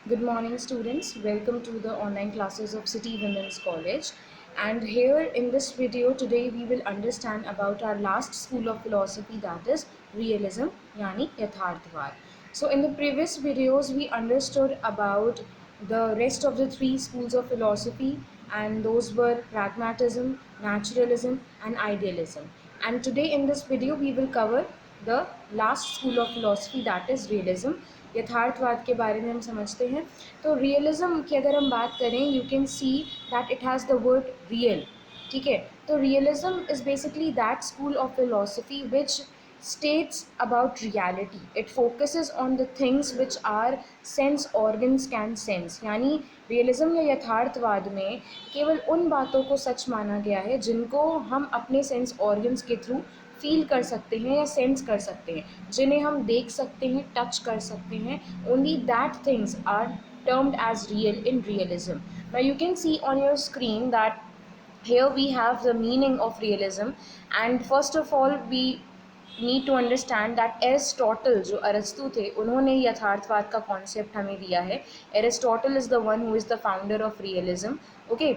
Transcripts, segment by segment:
Good morning, students. Welcome to the online classes of City Women's College. And here in this video today we will understand about our last school of philosophy, that is realism, yani yatharthvad. So in the previous videos we understood about the rest of the three schools of philosophy, and those were pragmatism, naturalism and idealism. And today in this video we will cover the last school of philosophy, that is realism. यथार्थवाद के बारे में हम समझते हैं। तो realism की अगर हम बात करें, you can see that it has the word real. ठीक है, तो realism is basically that school of philosophy which states about reality. It focuses on the things which our sense organs can sense. यानी realism या यथार्थवाद में केवल उन बातों को सच माना गया है जिनको हम अपने सेंस ऑर्गन्स के थ्रू फील कर सकते हैं या सेंस कर सकते हैं, जिन्हें हम देख सकते हैं, टच कर सकते हैं। Only that things are termed as real in realism. Now you can see on your screen that here we have the meaning of realism, and first of all we need to understand that Aristotle, जो अरस्तु थे, उन्होंने यथार्थवाद का concept हमें दिया है। Aristotle is the one who is the founder of realism. Okay,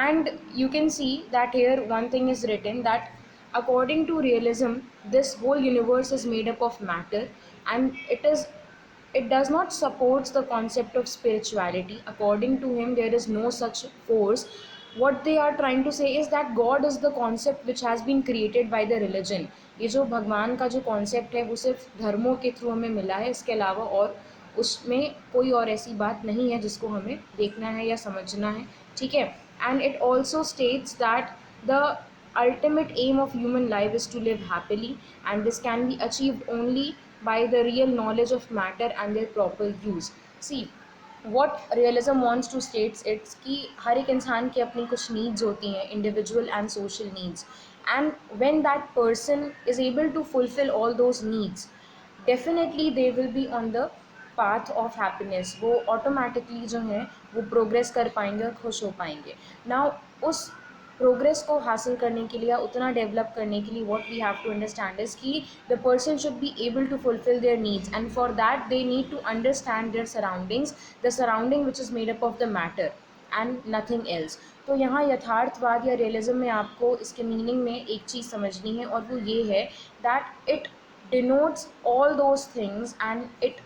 and you can see that here one thing is written that according to realism this whole universe is made up of matter, and it does not support the concept of spirituality. According to him there is no such force. What they are trying to say is that God is the concept which has been created by the religion. ये जो भगवान का जो concept है वो सिर्फ धर्मों के थ्रू हमें मिला है, इसके अलावा और उसमें कोई और ऐसी बात नहीं है जिसको हमें देखना है या समझना है। ठीक है, and it also states that the ultimate aim of human life is to live happily, and this can be achieved only by the real knowledge of matter and their proper use. See, what realism wants to states it's कि हर एक इंसान की अपनी कुछ needs होती हैं, individual and social needs, and when that person is able to fulfill all those needs, definitely they will be on the path of happiness. वो ऑटोमेटिकली जो है वो प्रोग्रेस कर पाएंगे और खुश हो पाएंगे। नाउ उस प्रोग्रेस को हासिल करने के लिए या उतना डेवलप करने के लिए what we have to understand is कि the person should be able to fulfil their needs, and for that they need to understand their surroundings, the surrounding which is made up of the matter and nothing else. तो यहाँ यथार्थवाद या realism में आपको इसके meaning में एक चीज़ समझनी है, और वो ये है that it denotes all those things, and it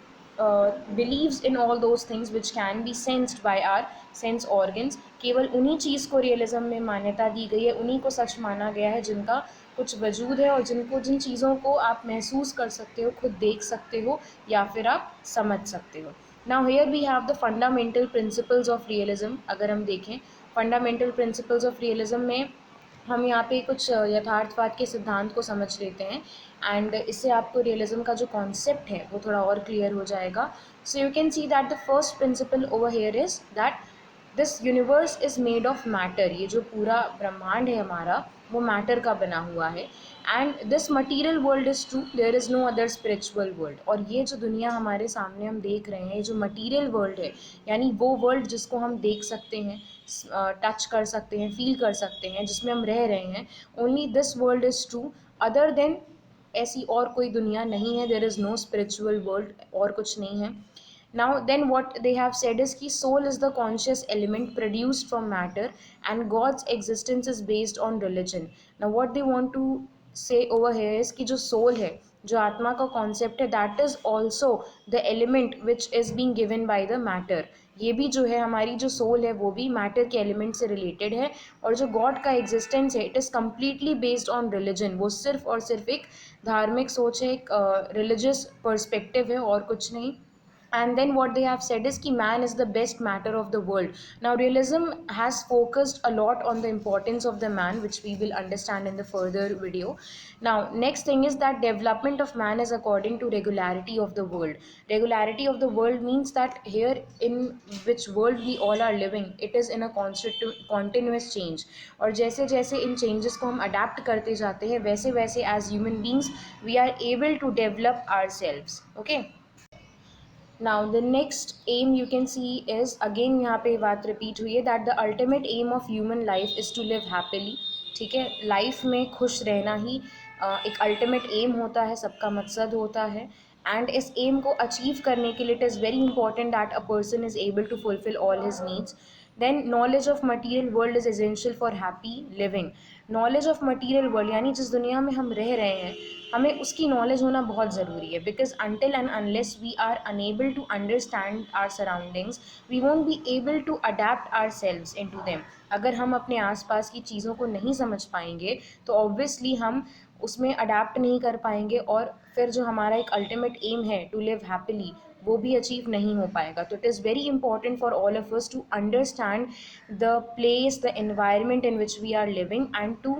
believes in all those things which can be sensed by our sense organs. केवल उन्हीं चीज़ को रियलिज्म में मान्यता दी गई है, उन्हीं को सच माना गया है जिनका कुछ वजूद है और जिन चीज़ों को आप महसूस कर सकते हो, खुद देख सकते हो या फिर आप समझ सकते हो। Now here we have the fundamental principles of realism. अगर हम देखें फंडामेंटल प्रिंसिपल्स ऑफ रियलिज्म में हम यहाँ पे कुछ यथार्थवाद के सिद्धांत को समझ लेते हैं, एंड इससे आपको रियलिज्म का जो कॉन्सेप्ट है वो थोड़ा और क्लियर हो जाएगा। So you can see that the first principle over here is that this universe is made of matter. ये जो पूरा ब्रह्मांड है हमारा वो मैटर का बना हुआ है, and this material world is true, there is no other spiritual world. और ये जो दुनिया हमारे सामने हम देख रहे हैं, ये जो मटीरियल वर्ल्ड है, यानी वो वर्ल्ड जिसको हम देख सकते हैं, टच कर सकते हैं, फील कर सकते हैं, जिसमें हम रह रहे हैं, only this world is true. Other than ऐसी और कोई दुनिया नहीं है, there is no spiritual world, और कुछ नहीं है। Now then what they have said is कि soul is the conscious element produced from matter, and God's existence is based on religion. Now what they want to say over here is कि जो soul है, जो आत्मा का concept है, that is also the element which is being given by the matter. ये भी जो है हमारी जो सोल है वो भी मैटर के एलिमेंट से रिलेटेड है, और जो गॉड का एग्जिस्टेंस है it is completely based on religion. वो सिर्फ और सिर्फ एक धार्मिक सोच है, एक रिलीजियस पर्सपेक्टिव है, और कुछ नहीं। And then what they have said is कि man is the best matter of the world. Now realism has focused a lot on the importance of the man, which we will understand in the further video. Now next thing is that development of man is according to regularity of the world. Regularity of the world means that here in which world we all are living, it is in a continuous change, और जैसे जैसे इन changes को हम adapt करते जाते हैं, वैसे वैसे as human beings we are able to develop ourselves. Okay. Now the next aim you can see is, again यहाँ पे बात रिपीट हुई है that the ultimate aim of human life is to live happily. ठीक है, life में खुश रहना ही एक अल्टीमेट एम होता है, सबका मकसद होता है। एंड इस एम को अचीव करने के लिए it is very important that a person is able to fulfil all his needs. Then knowledge of material world is essential for happy living. Knowledge of material world यानी जिस दुनिया में हम रह रहे हैं हमें उसकी नॉलेज होना बहुत ज़रूरी है, because until and unless we are unable to understand our surroundings we won't be able to adapt ourselves into them. अगर हम अपने आसपास की चीज़ों को नहीं समझ पाएंगे तो ऑब्वियसली हम उसमें अडेप्ट नहीं कर पाएंगे और फिर जो हमारा एक अल्टीमेट एम है टू लिव हैप्पीली वो भी अचीव नहीं हो पाएगा. तो it is very important for all of us to understand the place the environment in which we are living and to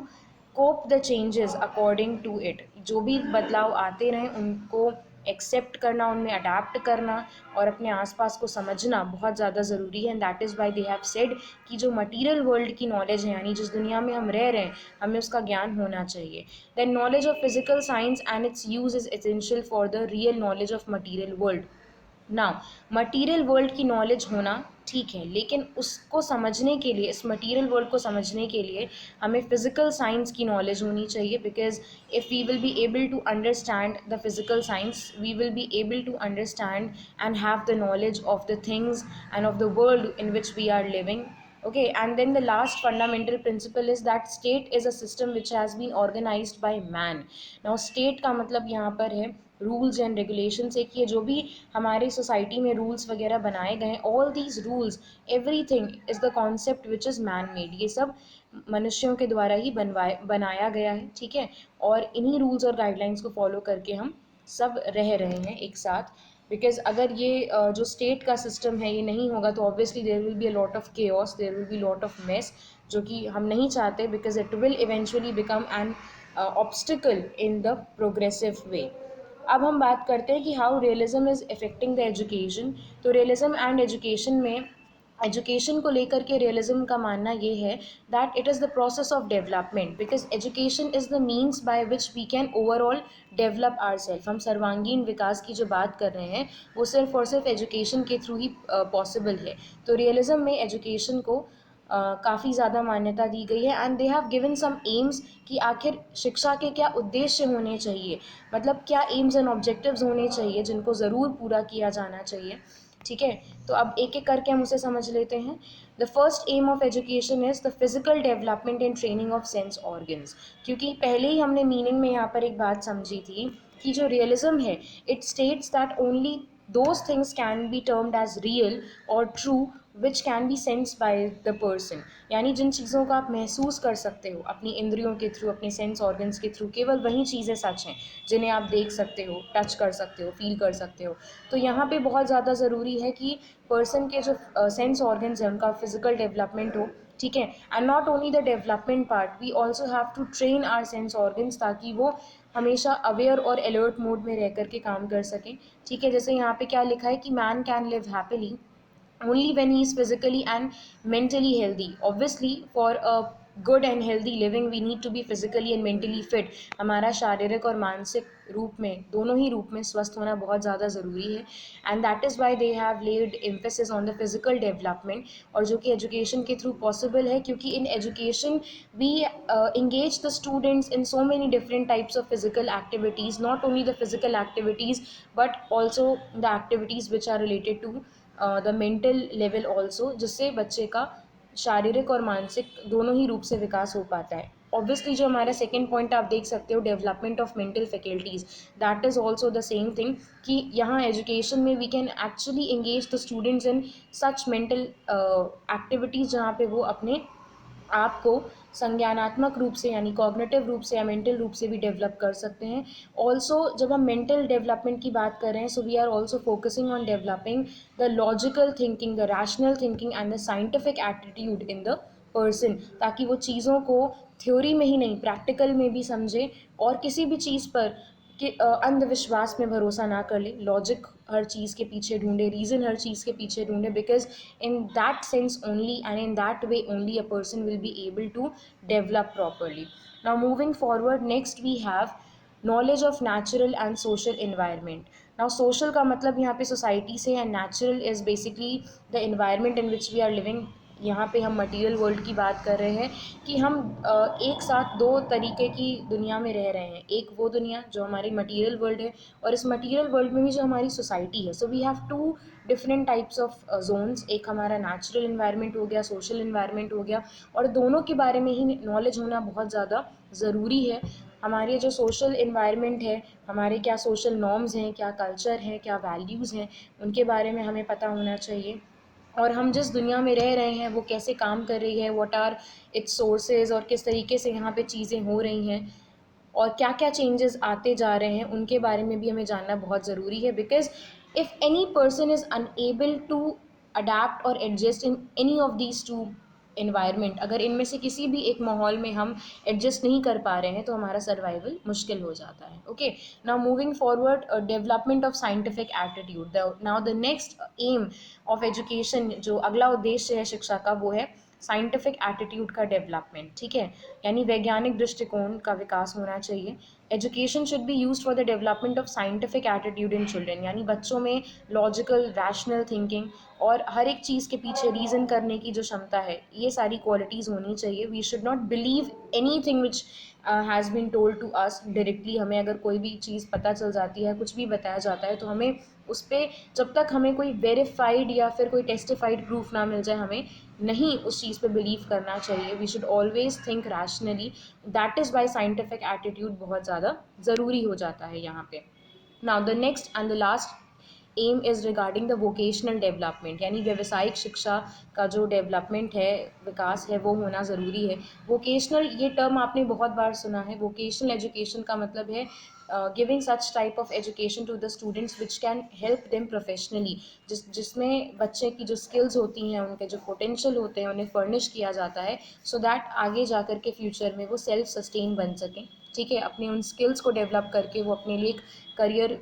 cope the changes according to it. जो भी बदलाव आते रहें उनको एक्सेप्ट करना, उनमें अडेप्ट करना और अपने आसपास को समझना बहुत ज़्यादा ज़रूरी है. And that is why they have said कि जो मटीरियल वर्ल्ड की नॉलेज है यानी जिस दुनिया में हम रह रहे हैं हमें उसका ज्ञान होना चाहिए. Then knowledge of physical science and its use is essential for the real knowledge of material world. Now material world की नॉलेज होना ठीक है, लेकिन उसको समझने के लिए, इस मटीरियल वर्ल्ड को समझने के लिए हमें फिजिकल साइंस की नॉलेज होनी चाहिए. Because if we will be able to understand the physical science we will be able to understand and have the knowledge of the things and of the world in which we are living. Okay, and then the last fundamental principle is that state is a system which has been organized by man. Now state का मतलब यहाँ पर है rules and regulation से कि ये जो भी हमारे सोसाइटी में रूल्स वगैरह बनाए गए हैं all these rules everything is the concept which is man made. ये सब मनुष्यों के द्वारा ही बनाया गया है, ठीक है. और इन्हीं रूल्स और गाइडलाइंस को फॉलो करके हम सब रह रहे हैं एक साथ. बिकॉज अगर ये जो स्टेट का सिस्टम है ये नहीं होगा तो obviously there will be a lot of chaos, there will be lot of mess, जो कि हम नहीं चाहते because it will eventually become an obstacle in the progressive way. अब हम बात करते हैं कि how realism is affecting the education. तो रियलिज्म एंड एजुकेशन में एजुकेशन को लेकर के रियलिज्म का मानना ये है that it is the process of development. Because education is the means by which we can overall develop ourself. हम सर्वांगीण विकास की जो बात कर रहे हैं वो सिर्फ और सिर्फ एजुकेशन के थ्रू ही पॉसिबल है. तो रियलिज्म में एजुकेशन को काफ़ी ज़्यादा मान्यता दी गई है and they have given some aims कि आखिर शिक्षा के क्या उद्देश्य होने चाहिए, मतलब क्या एम्स एंड ऑब्जेक्टिव्स होने चाहिए जिनको ज़रूर पूरा किया जाना चाहिए. ठीक है, तो अब एक एक करके हम उसे समझ लेते हैं. The first aim of education is the physical development and training of sense organs. क्योंकि पहले ही हमने मीनिंग में यहाँ पर एक बात समझी थी कि जो रियलिज्म है it states that only those things can be termed as real or true which can be sensed by the person. यानी जिन चीज़ों को आप महसूस कर सकते हो अपनी इंद्रियों के थ्रू, अपने सेंस ऑर्गन्स के थ्रू, केवल वही चीज़ें सच हैं जिन्हें आप देख सकते हो, टच कर सकते हो, फील कर सकते हो. तो यहाँ पे बहुत ज़्यादा ज़रूरी है कि पर्सन के जो सेंस ऑर्गन्स हैं उनका फिजिकल डेवलपमेंट हो. ठीक है, and not only the development part, we also have to train our sense organs ताकि वो हमेशा अवेयर और अलर्ट मोड में रह करके काम कर सकें. ठीक है, जैसे यहाँ पे क्या लिखा है कि man can live happily only when he is physically and mentally healthy. Obviously for a good and healthy living we need to be physically and mentally fit. हमारा शारीरिक और मानसिक रूप में, दोनों ही रूप में स्वस्थ होना बहुत ज़्यादा ज़रूरी है. And that is why they have laid emphasis on the physical development. और जो कि एजुकेशन के थ्रू पॉसिबल है क्योंकि in education we engage the students in so many different types of physical activities, not only the physical activities but also the activities which are related to the mental level also, जिससे बच्चे का शारीरिक और मानसिक दोनों ही रूप से विकास हो पाता है. ऑब्वियसली जो हमारा सेकेंड पॉइंट आप देख सकते हो development of mental faculties, that is also the same thing कि यहाँ एजुकेशन में we can actually engage the students in such mental activities जहाँ पे वो अपने आपको संज्ञानात्मक रूप से यानी कॉग्निटिव रूप से या मेंटल रूप से भी डेवलप कर सकते हैं. ऑल्सो जब हम मेंटल डेवलपमेंट की बात कर रहे हैं so we are also focusing on developing the logical thinking, the rational thinking and the scientific attitude in the person, ताकि वो चीज़ों को थ्योरी में ही नहीं प्रैक्टिकल में भी समझे और किसी भी चीज़ पर कि अंधविश्वास में भरोसा ना कर ले, लॉजिक हर चीज़ के पीछे ढूंढे, रीज़न हर चीज़ के पीछे ढूंढे. Because in that sense only and in that way only a person will be able to develop properly. Now moving forward, next we have knowledge of natural and social environment. Now social का मतलब यहाँ पे society से है, natural is basically the environment in which we are living. यहाँ पे हम material world की बात कर रहे हैं कि हम एक साथ दो तरीके की दुनिया में रह रहे हैं। एक वो दुनिया जो हमारी मटेरियल वर्ल्ड है, और इस मटेरियल वर्ल्ड में भी जो हमारी सोसाइटी है। So we have two different types of zones. एक हमारा नेचुरल इन्वायरमेंट हो गया, सोशल इन्वायरमेंट हो गया, और दोनों के बारे में ही नॉलेज होना बहुत ज़्यादा ज़रूरी है। हमारे जो सोशल इन्वायरमेंट है, हमारे क्या सोशल नॉर्म्स हैं, क्या कल्चर हैं, क्या वैल्यूज़ हैं, उनके बारे में हमें पता होना चाहिए। और हम जिस दुनिया में रह रहे हैं वो कैसे काम कर रही है, व्हाट आर इट्स सोर्सेज, और किस तरीके से यहाँ पे चीज़ें हो रही हैं, और क्या क्या चेंजेस आते जा रहे हैं, उनके बारे में भी हमें जानना बहुत ज़रूरी है। Because if any person is unable to adapt और adjust in any of these two environment, अगर इनमें से किसी भी एक माहौल में हम एडजस्ट नहीं कर पा रहे हैं तो हमारा सर्वाइवल मुश्किल हो जाता है। Okay, now moving forward, development of scientific attitude. Now the next aim of education, जो अगला उद्देश्य है शिक्षा का, वो है साइंटिफिक एटीट्यूड का डेवलपमेंट। ठीक है, यानी वैज्ञानिक दृष्टिकोण का विकास होना चाहिए। Education should be used for the development of scientific attitude in children, यानी बच्चों में लॉजिकल रैशनल थिंकिंग और हर एक चीज़ के पीछे रीज़न करने की जो क्षमता है, ये सारी क्वालिटीज़ होनी चाहिए। We should not believe anything which has been told to us directly. हमें अगर कोई भी चीज़ पता चल जाती है, कुछ भी बताया जाता है, तो हमें उस पर, जब तक हमें कोई वेरीफाइड या फिर कोई टेस्टिफाइड प्रूफ ना मिल जाए, हमें नहीं उस चीज़ पे बिलीव करना चाहिए। We should always think rationally. That is why scientific attitude बहुत ज़्यादा ज़रूरी हो जाता है यहाँ पे। Now the next and the last aim is regarding the vocational development, यानी व्यावसायिक शिक्षा का जो डेवलपमेंट है, विकास है, वो होना ज़रूरी है। वोकेशनल, ये टर्म आपने बहुत बार सुना है। वोकेशनल एजुकेशन का मतलब है giving such type of education to the students which can help them professionally, जिसमें बच्चे की जो स्किल्स होती हैं, उनके जो पोटेंशियल होते हैं, उन्हें फर्निश किया जाता है, सो दैट आगे जा कर के फ्यूचर में वो सेल्फ सस्टेन बन सकें। ठीक है, अपने उन स्किल्स को डेवलप करके वो अपने लिए एक करियर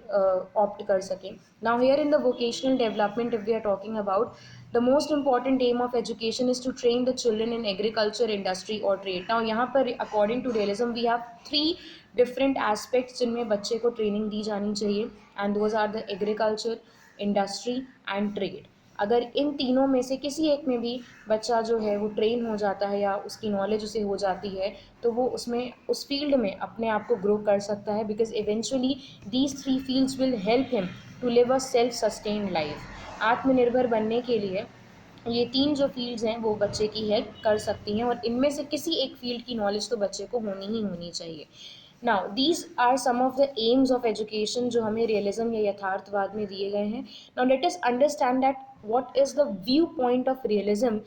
ऑप्ट कर सकें। Now here in the vocational development, if we are talking about, the most important aim of education is to train the children in agriculture, industry और ट्रेड। नाउ यहाँ पर according to realism we have three different aspects जिनमें बच्चे को training दी जानी चाहिए, and those are the agriculture, industry and trade. अगर इन तीनों में से किसी एक में भी बच्चा जो है वो ट्रेन हो जाता है या उसकी नॉलेज उसे हो जाती है, तो वो उसमें, उस फील्ड में अपने आप को ग्रो कर सकता है। Because eventually these three fields will help him to live a self sustained life. आत्मनिर्भर बनने के लिए ये तीन जो फील्ड्स हैं वो बच्चे की हेल्प कर सकती हैं, और इनमें से किसी एक फील्ड की नॉलेज तो बच्चे को होनी ही होनी चाहिए। Now these are some of the aims of education जो हमें रियलिज्म या यथार्थवाद में दिए गए हैं। Now let us understand that what is the view point of realism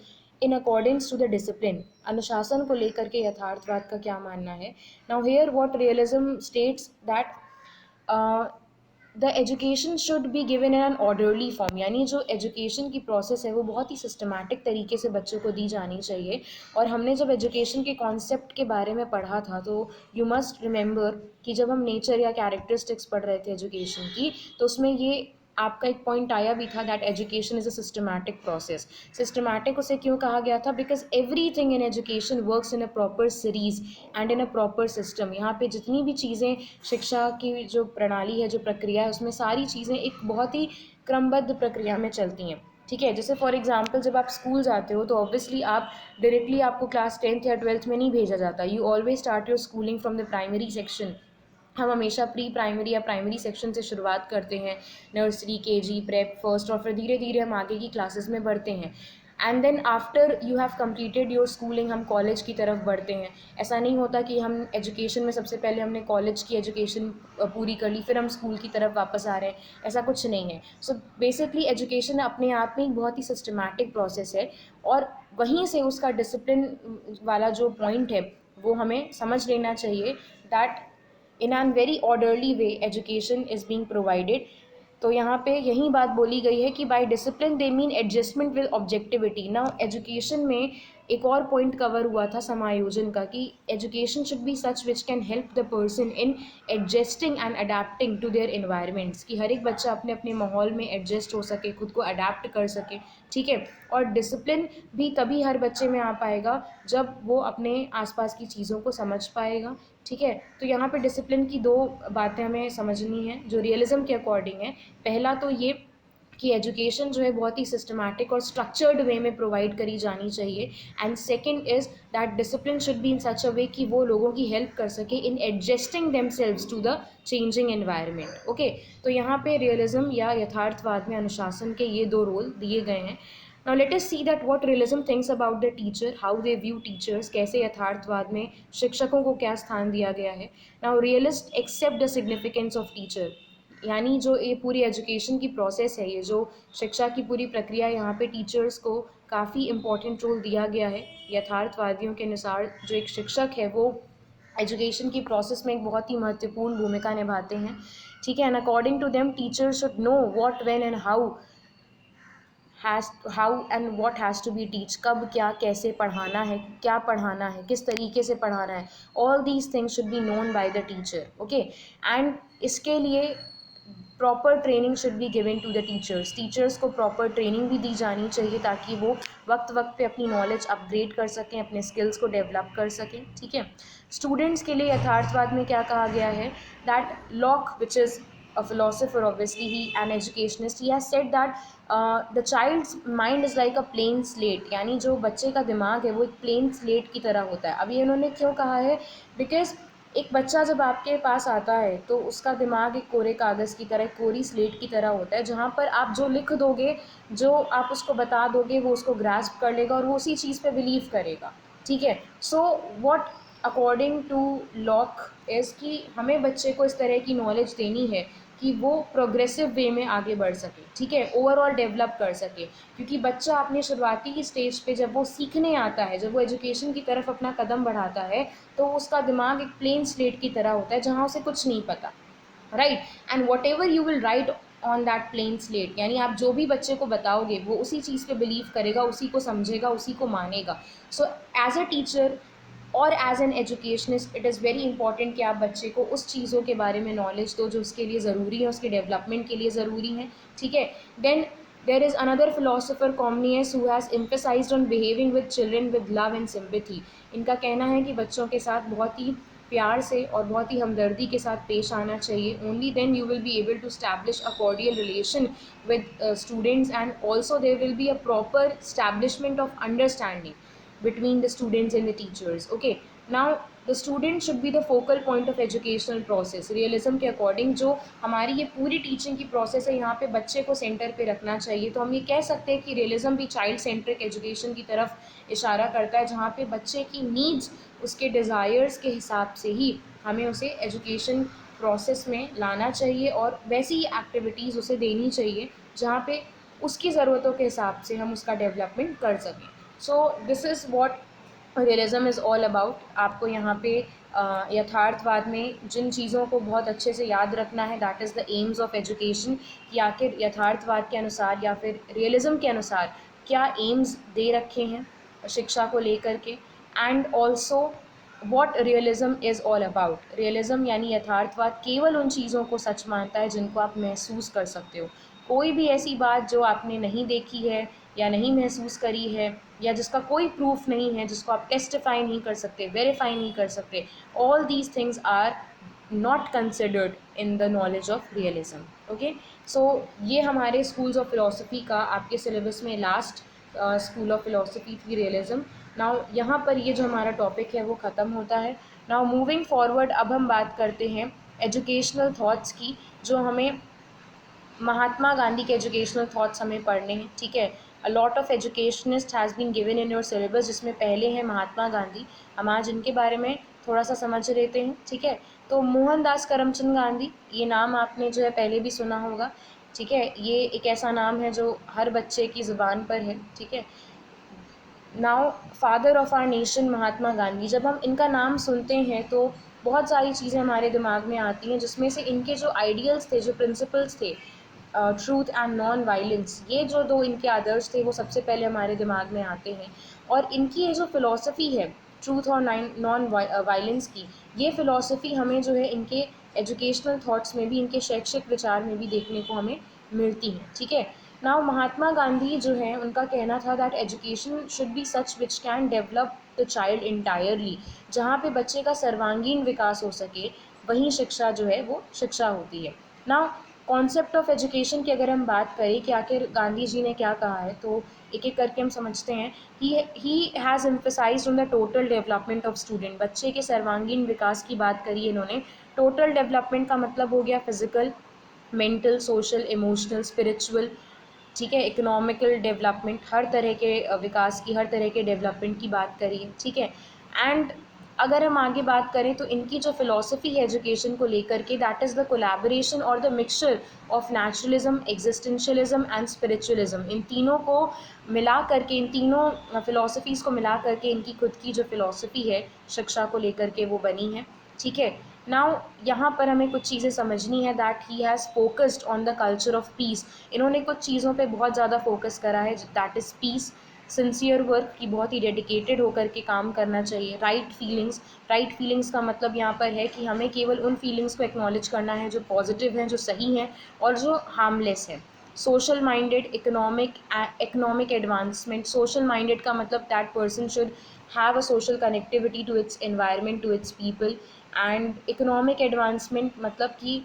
in accordings to the discipline. अनुशासन को लेकर के यथार्थवाद का क्या मानना है। Now here what realism states that the education should be given in an orderly form, यानी जो एजुकेशन की प्रोसेस है वो बहुत ही सिस्टमैटिक तरीके से बच्चों को दी जानी चाहिए। और हमने जब एजुकेशन के कॉन्सेप्ट के बारे में पढ़ा था, तो यू मस्ट रिमेंबर कि जब हम नेचर या कैरेक्टरिस्टिक्स पढ़ रहे थे एजुकेशन की, तो उसमें ये आपका एक पॉइंट आया भी था that education is a systematic process. Systematic उसे क्यों कहा गया था? Because every thing in education works in a proper series and in a proper system. यहाँ पे जितनी भी चीज़ें, शिक्षा की जो प्रणाली है, जो प्रक्रिया है, उसमें सारी चीज़ें एक बहुत ही क्रमबद्ध प्रक्रिया में चलती हैं। ठीक है, जैसे फॉर एग्जांपल जब आप स्कूल जाते हो तो ऑब्वियसली आप डायरेक्टली, आपको क्लास 10th या 12th में नहीं भेजा जाता। You always start your schooling from the primary section. हम हमेशा प्री प्राइमरी या प्राइमरी सेक्शन से शुरुआत करते हैं, नर्सरी, केजी, प्रेप, फर्स्ट, और फिर धीरे धीरे हम आगे की क्लासेस में बढ़ते हैं। And then after you have completed your schooling, हम कॉलेज की तरफ बढ़ते हैं। ऐसा नहीं होता कि हम एजुकेशन में सबसे पहले हमने कॉलेज की एजुकेशन पूरी कर ली फिर हम स्कूल की तरफ वापस आ रहे हैं, ऐसा कुछ नहीं है। सो बेसिकली एजुकेशन अपने आप में एक बहुत ही सिस्टमैटिक प्रोसेस है, और वहीं से उसका डिसिप्लिन वाला जो पॉइंट है वो हमें समझ लेना चाहिए, that in an very orderly way education is being provided. तो यहाँ पे यही बात बोली गई है कि by discipline they mean adjustment with objectivity. ना एजुकेशन में एक और पॉइंट कवर हुआ था समायोजन का, कि education should be such which can help the person in adjusting and adapting to their environments, कि हर एक बच्चा अपने अपने माहौल में एडजस्ट हो सके, खुद को अडेप्ट कर सके। ठीक है, और डिसिप्लिन भी तभी हर बच्चे में आ पाएगा जब वो अपने आसपास की चीज़ों को समझ पाएगा। ठीक है, तो यहाँ पे डिसिप्लिन की दो बातें हमें समझनी है जो रियलिज्म के अकॉर्डिंग है। पहला तो ये कि एजुकेशन जो है बहुत ही सिस्टमैटिक और स्ट्रक्चर्ड वे में प्रोवाइड करी जानी चाहिए। And second is that discipline should be in such a way कि वो लोगों की हेल्प कर सके in adjusting themselves to the changing environment. Okay, तो यहाँ पे रियलिज्म या यथार्थवाद में अनुशासन के ये दो रोल दिए गए हैं। Now let us see that what realism thinks about the teacher, how they view teachers, कैसे यथार्थवाद में शिक्षकों को क्या स्थान दिया गया है। Now realist accept the significance of teacher, यानी जो ये पूरी एजुकेशन की प्रोसेस है, ये जो शिक्षा की पूरी प्रक्रिया, यहाँ पे टीचर्स को काफ़ी इम्पोर्टेंट रोल दिया गया है। यथार्थवादियों के अनुसार जो एक शिक्षक है वो एजुकेशन की प्रोसेस में एक बहुत ही महत्वपूर्ण भूमिका निभाते हैं। ठीक है, and according to them teacher should know what when and how and what has to be teach, कब क्या कैसे पढ़ाना है, क्या पढ़ाना है, किस तरीके से पढ़ाना है, all these things should be known by the teacher. Okay, and इसके लिए proper training should be given to the teachers, teachers को प्रॉपर ट्रेनिंग भी दी जानी चाहिए ताकि वो वक्त वक्त पे अपनी नॉलेज अपग्रेड कर सकें, अपने स्किल्स को डेवलप कर सकें। ठीक है, स्टूडेंट्स के लिए यथार्थवाद में क्या कहा गया है, that lock which is a philosopher, obviously he an educationist, he has said that the child's mind is like a plain slate, यानी जो बच्चे का दिमाग है वो एक प्लेन स्लेट की तरह होता है। अब ये इन्होंने क्यों कहा है, बिकॉज एक बच्चा जब आपके पास आता है तो उसका दिमाग एक कोरे कागज़ की तरह, कोरी स्लेट की तरह होता है, जहाँ पर आप जो लिख दोगे, जो आप उसको बता दोगे, वो उसको ग्रास्प कर लेगा और वो उसी चीज़ पे बिलीव करेगा। ठीक है, so what according to Locke is कि हमें बच्चे को इस तरह की नॉलेज देनी है कि वो प्रोग्रेसिव वे में आगे बढ़ सके। ठीक है, ओवरऑल डेवलप कर सके, क्योंकि बच्चा अपने शुरुआती की स्टेज पे जब वो सीखने आता है, जब वो एजुकेशन की तरफ अपना कदम बढ़ाता है, तो उसका दिमाग एक प्लेन स्लेट की तरह होता है जहाँ उसे कुछ नहीं पता, right. And whatever you will write on that plain slate, यानी आप जो भी बच्चे को बताओगे वो उसी चीज़ पे बिलीव करेगा, उसी को समझेगा, उसी को मानेगा। सो एज अ टीचर और as an educationist it is very important कि आप बच्चे को उस चीज़ों के बारे में नॉलेज दो जो उसके लिए ज़रूरी है, उसके डेवलपमेंट के लिए ज़रूरी है। ठीक है, then there is another philosopher Comenius who has emphasised on behaving with children with love and sympathy. इनका कहना है कि बच्चों के साथ बहुत ही प्यार से और बहुत ही हमदर्दी के साथ पेश आना चाहिए। Only then you will be able to establish a cordial relation with students, and also there will be a proper establishment of understanding between the students and the teachers. Okay, now the student should be the focal point of educational process. Realism के according जो हमारी ये पूरी teaching की process है, यहाँ पे बच्चे को सेंटर पे रखना चाहिए। तो हम ये कह सकते हैं कि रियलिज्म भी चाइल्ड सेंट्रिक एजुकेशन की तरफ इशारा करता है, जहाँ पे बच्चे की नीड्स, उसके डिज़ायर्स के हिसाब से ही हमें उसे एजुकेशन प्रोसेस में लाना चाहिए और वैसी ही एक्टिविटीज़ उसे देनी चाहिए जहाँ पे उसकी ज़रूरतों के हिसाब से हम उसका डेवलपमेंट कर सकें। So this is what realism is all about. आपको यहाँ पे यथार्थवाद में जिन चीज़ों को बहुत अच्छे से याद रखना है, that is the aims of education, कि आखिर यथार्थवाद के अनुसार या फिर रियलिज़म के अनुसार क्या एम्स दे रखे हैं शिक्षा को लेकर के, and also what realism is all about. Realism यानी यथार्थवाद केवल उन चीज़ों को सच मानता है जिनको आप महसूस कर सकते हो। कोई भी ऐसी बात जो आपने नहीं देखी है या नहीं महसूस करी है या जिसका कोई प्रूफ नहीं है, जिसको आप टेस्टिफाई नहीं कर सकते, वेरीफाई नहीं कर सकते, all these things are not considered in the knowledge of realism. Okay, so ये हमारे स्कूल्स ऑफ फिलोसफी का आपके सिलेबस में लास्ट स्कूल ऑफ फिलोसफी थी रियलिज्म। नाउ यहाँ पर ये जो हमारा टॉपिक है वो ख़त्म होता है। नाउ मूविंग फॉरवर्ड अब हम बात करते हैं एजुकेशनल थॉट्स की, जो हमें महात्मा गांधी के एजुकेशनल थॉट्स हमें पढ़ने हैं। ठीक है, a lot of educationist has been given in your syllabus, जिसमें पहले हैं महात्मा गांधी। हम आज इनके बारे में थोड़ा सा समझ लेते हैं। ठीक है, तो मोहनदास करमचंद गांधी, ये नाम आपने जो है पहले भी सुना होगा। ठीक है, ये एक ऐसा नाम है जो हर बच्चे की ज़ुबान पर है। ठीक है, now father of our nation Mahatma Gandhi, जब हम इनका नाम सुनते हैं तो बहुत सारी चीज़ें हमारे दिमाग में आती हैं, जिसमें से इनके जो आइडियल्स थे, जो प्रिंसिपल्स थे, ट्रूथ एंड नॉन वायलेंस, ये जो दो इनके आदर्श थे वो सबसे पहले हमारे दिमाग में आते हैं। और इनकी ये जो फ़िलॉसफ़ी है ट्रूथ और नॉन वायलेंस की, ये फ़िलॉसफ़ी हमें जो है इनके एजुकेशनल थॉट्स में भी, इनके शैक्षिक विचार में भी देखने को हमें मिलती हैं। ठीक है, नाउ महात्मा गांधी जो है उनका कहना था that education should be such which can develop the child entirely, जहाँ पे बच्चे का सर्वांगीण विकास हो सके, वहीं शिक्षा जो है वो शिक्षा होती है। नाउ कॉन्सेप्ट ऑफ एजुकेशन की अगर हम बात करें कि आखिर गांधी जी ने क्या कहा है, तो एक एक करके हम समझते हैं। He has emphasised on the total development of student. बच्चे के सर्वांगीण विकास की बात करी है इन्होंने। टोटल डेवलपमेंट का मतलब हो गया physical, mental, social, emotional, spiritual, ठीक है, इकोनॉमिकल डेवलपमेंट, हर तरह के विकास की, हर तरह के डेवलपमेंट की बात करिए, ठीक है। एंड अगर हम आगे बात करें तो इनकी जो फिलॉसफी है एजुकेशन को लेकर के, दैट इज़ द कोलैबोरेशन और the mixture of naturalism, existentialism and spiritualism. इन तीनों को मिला करके, इन तीनों फिलॉसफीज़ को मिला करके इनकी खुद की जो फिलॉसफी है शिक्षा को लेकर के वो बनी है, ठीक है। नाउ यहाँ पर हमें कुछ चीज़ें समझनी है, that he has focused on the culture of peace. इन्होंने कुछ चीज़ों पे बहुत ज़्यादा फोकस करा है, that is piece, sincere work, की बहुत ही डेडिकेटेड होकर के काम करना चाहिए, राइट फीलिंग्स। राइट फीलिंग्स का मतलब यहाँ पर है कि हमें केवल उन फीलिंग्स को एक्नॉलेज करना है जो पॉजिटिव हैं, जो सही हैं और जो हार्मलेस हैं। Social minded, economic advancement. Social minded का मतलब that person should have a social connectivity to its environment, to its people. And economic advancement मतलब कि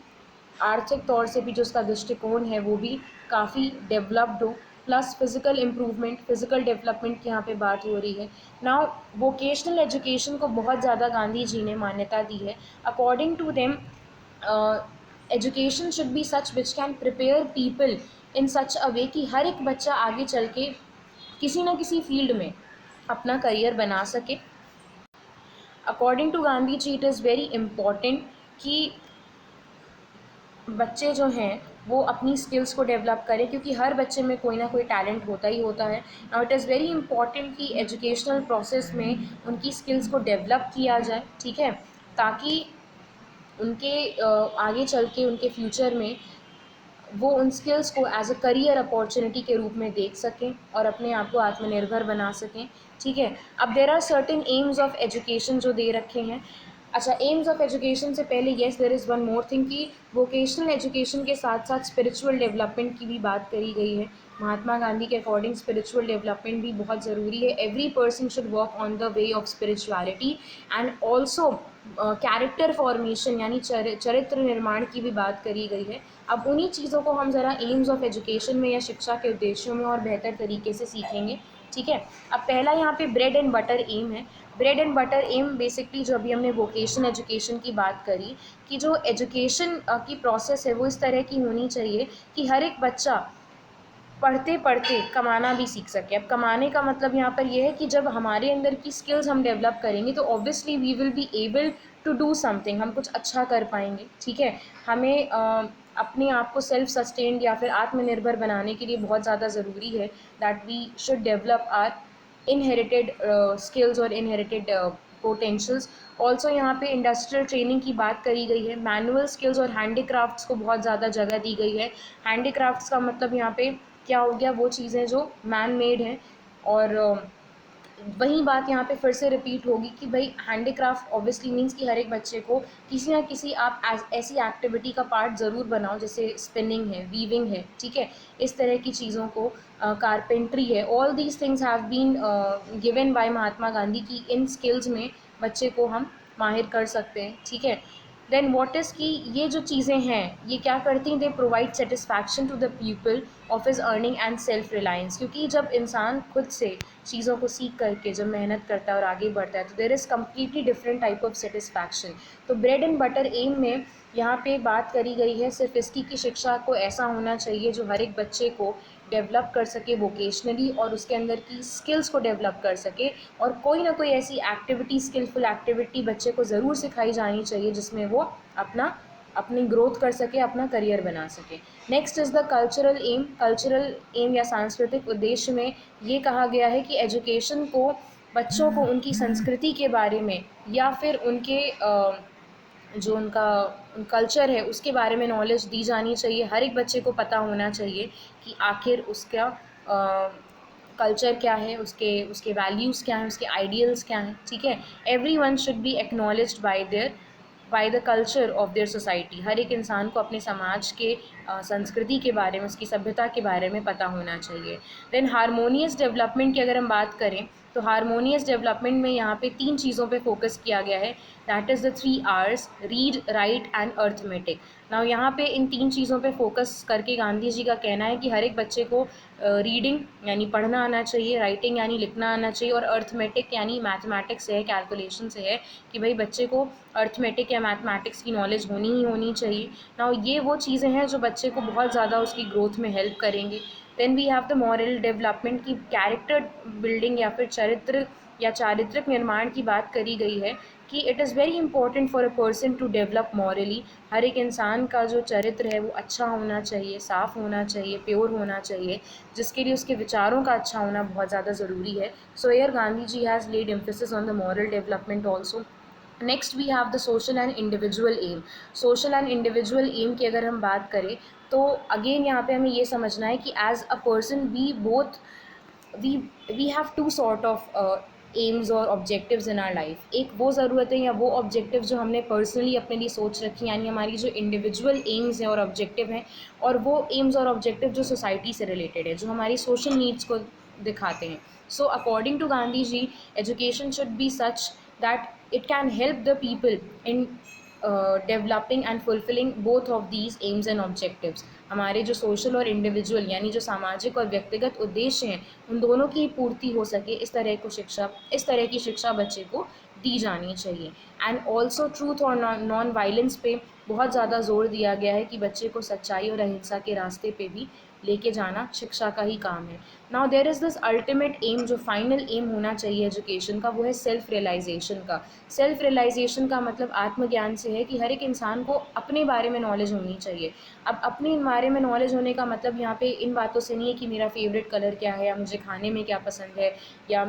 आर्थिक तौर से भी जो उसका दृष्टिकोण है वो भी काफ़ी डेवलप्ड हो। Plus physical improvement, physical development की यहाँ पे बात हो रही है। नाउ वोकेशनल एजुकेशन को बहुत ज़्यादा गांधी जी ने मान्यता दी है। According to them education should be such which can prepare people in such a way कि हर एक बच्चा आगे चल के किसी न किसी फील्ड में अपना करियर बना सके। According to Gandhi ji it is very important कि बच्चे जो हैं वो अपनी स्किल्स को डेवलप करें, क्योंकि हर बच्चे में कोई ना कोई टैलेंट होता ही होता है। Now it is very important कि एजुकेशनल प्रोसेस में उनकी स्किल्स को डेवलप किया जाए, ठीक है, ताकि उनके आगे चल के उनके फ्यूचर में वो उन स्किल्स को एज अ करियर अपॉर्चुनिटी के रूप में देख सकें और अपने आप को आत्मनिर्भर बना सकें, ठीक है। अब there are certain aims of education जो दे रखे हैं। अच्छा, एम्स ऑफ एजुकेशन से पहले yes there is one more thing कि वोकेशनल एजुकेशन के साथ साथ स्पिरिचुअल डेवलपमेंट की भी बात करी गई है। महात्मा गांधी के अकॉर्डिंग स्पिरिचुअल डेवलपमेंट भी बहुत ज़रूरी है। Every person should work on the way of spirituality and also character formation यानी चरित्र निर्माण की भी बात करी गई है। अब उन्हीं चीज़ों को हम ज़रा एम्स ऑफ एजुकेशन में या शिक्षा के उद्देश्यों में और बेहतर तरीके से सीखेंगे, ठीक है। अब पहला यहाँ पे ब्रेड एंड बटर एम है। Bread and butter am basically जो अभी हमने वोकेशनल एजुकेशन की बात करी कि जो एजुकेशन की प्रोसेस है वो इस तरह की होनी चाहिए कि हर एक बच्चा पढ़ते पढ़ते कमाना भी सीख सके। अब कमाने का मतलब यहाँ पर यह है कि जब हमारे अंदर की स्किल्स हम डेवलप करेंगे तो obviously we will be able to do something, हम कुछ अच्छा कर पाएंगे, ठीक है। हमें अपने आप को सेल्फ सस्टेन्ड या फिर आत्मनिर्भर बनाने के लिए बहुत ज़्यादा ज़रूरी है that we should develop our inherited skills और इनहेरिटेड पोटेंशियल्स। ऑल्सो यहाँ पे इंडस्ट्रियल ट्रेनिंग की बात करी गई है। मैनुअल स्किल्स और हैंडीक्राफ्ट्स को बहुत ज़्यादा जगह दी गई है। हैंडीक्राफ्ट्स का मतलब यहाँ पे क्या हो गया, वो चीज़ें जो मैन मेड हैं। और वही बात यहाँ पे फिर से रिपीट होगी कि भाई हैंडीक्राफ्ट ऑब्वियसली मीन्स कि हर एक बच्चे को किसी ना किसी आप ऐसी एक्टिविटी का पार्ट ज़रूर बनाओ, जैसे स्पिनिंग है, वीविंग है, ठीक है, इस तरह की चीज़ों को, कारपेंट्री है। All these things have been given by Mahatma Gandhi की इन स्किल्स में बच्चे को हम माहिर कर सकते हैं, ठीक है। देन व्हाट इज़ कि ये जो चीज़ें हैं ये क्या करती हैं, they provide satisfaction to the people of his earning and self reliance. क्योंकि जब इंसान खुद से चीज़ों को सीख करके जब मेहनत करता है और आगे बढ़ता है तो there is completely different type of satisfaction. तो ब्रेड एंड बटर एम में यहाँ पे बात करी गई है सिर्फ इसकी कि शिक्षा को ऐसा होना चाहिए जो हर एक बच्चे को डेवलप कर सके वोकेशनली और उसके अंदर की स्किल्स को डेवलप कर सके। और कोई ना कोई ऐसी एक्टिविटी, स्किलफुल एक्टिविटी बच्चे को ज़रूर सिखाई जानी चाहिए जिसमें वो अपनी ग्रोथ कर सके, अपना करियर बना सके। Next is the cultural aim. Cultural aim या सांस्कृतिक उद्देश्य में ये कहा गया है कि एजुकेशन को बच्चों को उनकी संस्कृति के बारे में या फिर उनके जो उनका कल्चर है उसके बारे में नॉलेज दी जानी चाहिए। हर एक बच्चे को पता होना चाहिए कि आखिर उसका कल्चर क्या है, उसके उसके वैल्यूज़ क्या हैं, उसके आइडियल्स क्या हैं, ठीक है। Every one should be acknowledged by the culture of their society. हर एक इंसान को अपने समाज के संस्कृति के बारे में, उसकी सभ्यता के बारे में पता होना चाहिए। देन हारमोनियस डेवलपमेंट की अगर हम बात करें तो हारमोनियस डेवलपमेंट में यहाँ पे 3 चीज़ों पे फोकस किया गया है, that is the 3 R's, read, right and arithmetic. Now यहाँ पे इन 3 चीज़ों पे फोकस करके गांधी जी का कहना है कि हर एक बच्चे को रीडिंग यानी पढ़ना आना चाहिए, राइटिंग यानी लिखना आना चाहिए, और अर्थमेटिक यानी मैथमेटिक्स से है, कैलकुलेशन से है कि भाई बच्चे को अर्थमेटिक या मैथमेटिक्स की नॉलेज होनी ही होनी चाहिए। नाउ ये वो चीज़ें हैं जो बच्चे को बहुत ज़्यादा उसकी ग्रोथ में हेल्प करेंगे। Then we have the moral development की कैरेक्टर बिल्डिंग या फिर चरित्र या चारित्रिक निर्माण की बात करी गई है कि it is very important for a person to develop morally. हर एक इंसान का जो चरित्र है वो अच्छा होना चाहिए, साफ़ होना चाहिए, प्योर होना चाहिए, जिसके लिए उसके विचारों का अच्छा होना बहुत ज़्यादा ज़रूरी है। So here Gandhi ji has laid emphasis on the moral development also. Next we have the social and individual aim. Social and individual aim की अगर हम बात करें तो अगेन यहाँ पे हमें ये समझना है कि as a person we we have to sort of aims और ऑब्जेक्टिव्स इन आर लाइफ। एक वो ज़रूरतें या वो ऑब्जेक्टिव जो हमने पर्सनली अपने लिए सोच रखी, यानी हमारी जो इंडिविजुअल एम्स हैं और ऑब्जेक्टिव हैं, और वो एम्स और ऑब्जेक्टिव जो सोसाइटी से रिलेटेड है, जो हमारी सोशल नीड्स को दिखाते हैं। So according to Gandhi ji, education should be such that it can help the people in developing and fulfilling both of these aims and objectives। हमारे जो सोशल और इंडिविजुअल यानी जो सामाजिक और व्यक्तिगत उद्देश्य हैं उन दोनों की पूर्ति हो सके, इस तरह की शिक्षा बच्चे को दी जानी चाहिए। एंड ऑल्सो ट्रूथ और नॉन वायलेंस पे बहुत ज़्यादा जोर दिया गया है कि बच्चे को सच्चाई और अहिंसा के रास्ते पे भी लेके जाना शिक्षा का ही काम है। Now there is this ultimate aim, जो फाइनल एम होना चाहिए एजुकेशन का, वो है सेल्फ रियलाइजेशन का। सेल्फ रियलाइजेशन का मतलब आत्मज्ञान से है कि हर एक इंसान को अपने बारे में नॉलेज होनी चाहिए। अब अपने बारे में नॉलेज होने का मतलब यहाँ पे इन बातों से नहीं है कि मेरा फेवरेट कलर क्या है, या मुझे खाने में क्या पसंद है, या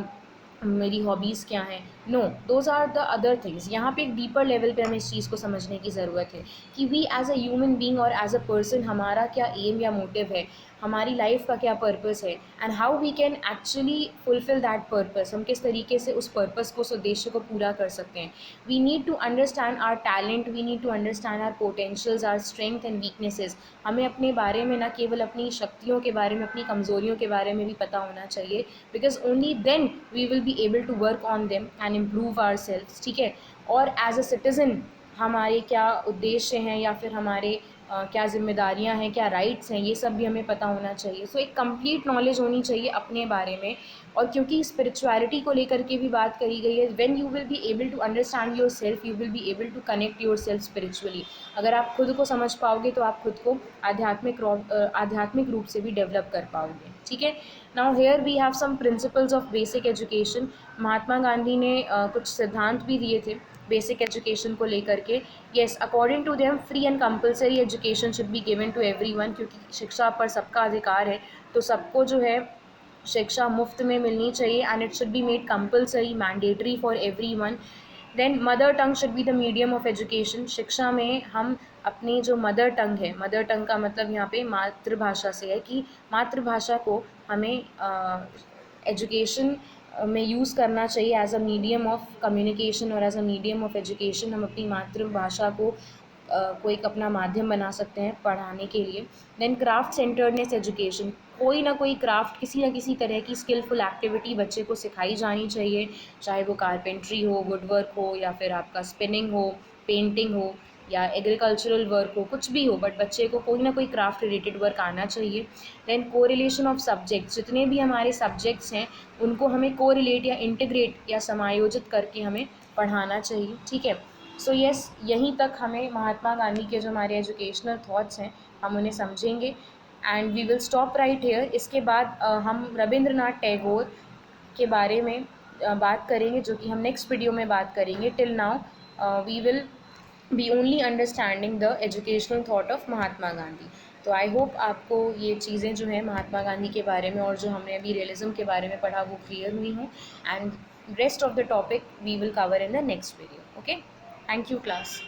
मेरी हॉबीज़ क्या हैं। No, those are the other things. यहाँ पे एक डीपर लेवल पे हमें इस चीज़ को समझने की ज़रूरत है कि we as a human being और एज अ पर्सन हमारा क्या एम या मोटिव है, हमारी लाइफ का क्या पर्पस है, and how we can actually fulfil that purpose. हम किस तरीके से उस पर्पस को, उस उद्देश्य को पूरा कर सकते हैं। We need to understand our talent, we need to understand our potentials, our strength and weaknesses. हमें अपने बारे में न केवल अपनी शक्तियों के बारे में, अपनी कमज़ोरियों के बारे में भी पता होना चाहिए, because only then we will be able to work on them and improve our self. ठीक है। और एज अ सिटीज़न हमारे क्या उद्देश्य हैं, या फिर हमारे क्या जिम्मेदारियां हैं, क्या राइट्स हैं, ये सब भी हमें पता होना चाहिए। सो एक कंप्लीट नॉलेज होनी चाहिए अपने बारे में। और क्योंकि स्पिरिचुअलिटी को लेकर के भी बात करी गई है, when you will be able to understand your self, you will be able to connect your self spiritually. अगर आप खुद को समझ पाओगे तो आप खुद को आध्यात्मिक रूप से भी डेवलप कर पाओगे। ठीक है। Now here we have some principles of basic education. Mahatma Gandhi ने कुछ सिद्धांत भी दिए थे बेसिक एजुकेशन को लेकर के। Yes, according to them free and compulsory education should be given to everyone, क्योंकि शिक्षा पर सबका अधिकार है, तो सबको जो है शिक्षा मुफ्त में मिलनी चाहिए, and it should be made compulsory, mandatory for everyone. Then mother tongue should be the medium of education. शिक्षा में हम अपनी जो मदर टंग है, मदर टंग का मतलब यहाँ पे मातृभाषा से है कि मातृभाषा को हमें एजुकेशन में यूज़ करना चाहिए as a medium of communication और as a medium of education. हम अपनी मातृभाषा को एक अपना माध्यम बना सकते हैं पढ़ाने के लिए। देन क्राफ्ट सेंटर्डनेस एजुकेशन, कोई ना कोई क्राफ्ट, किसी न किसी तरह की स्किलफुल एक्टिविटी बच्चे को सिखाई जानी चाहिए, चाहे वो कारपेंट्री हो, वुड वर्क हो, या फिर आपका स्पिनिंग हो, पेंटिंग हो, या एग्रीकल्चरल वर्क हो, कुछ भी हो, बट बच्चे को कोई ना कोई क्राफ्ट रिलेटेड वर्क आना चाहिए। देन कोरिलेशन ऑफ सब्जेक्ट्स, जितने भी हमारे सब्जेक्ट्स हैं उनको हमें कोरिलेट या इंटीग्रेट या समायोजित करके हमें पढ़ाना चाहिए। ठीक है। सो येस, यहीं तक हमें महात्मा गांधी के जो हमारे एजुकेशनल थॉट्स हैं हम उन्हें समझेंगे, and we will stop right here. इसके बाद हम रविंद्रनाथ टैगोर के बारे में बात करेंगे, जो कि हम नेक्स्ट वीडियो में बात करेंगे। Till now we will be only understanding the educational thought of Mahatma Gandhi. तो आई होप आपको ये चीज़ें जो हैं महात्मा गांधी के बारे में और जो हमने अभी रियलिज्म के बारे में पढ़ा वो क्लियर हुई हों, and rest of the topic we will cover in the next video. Okay, thank you class.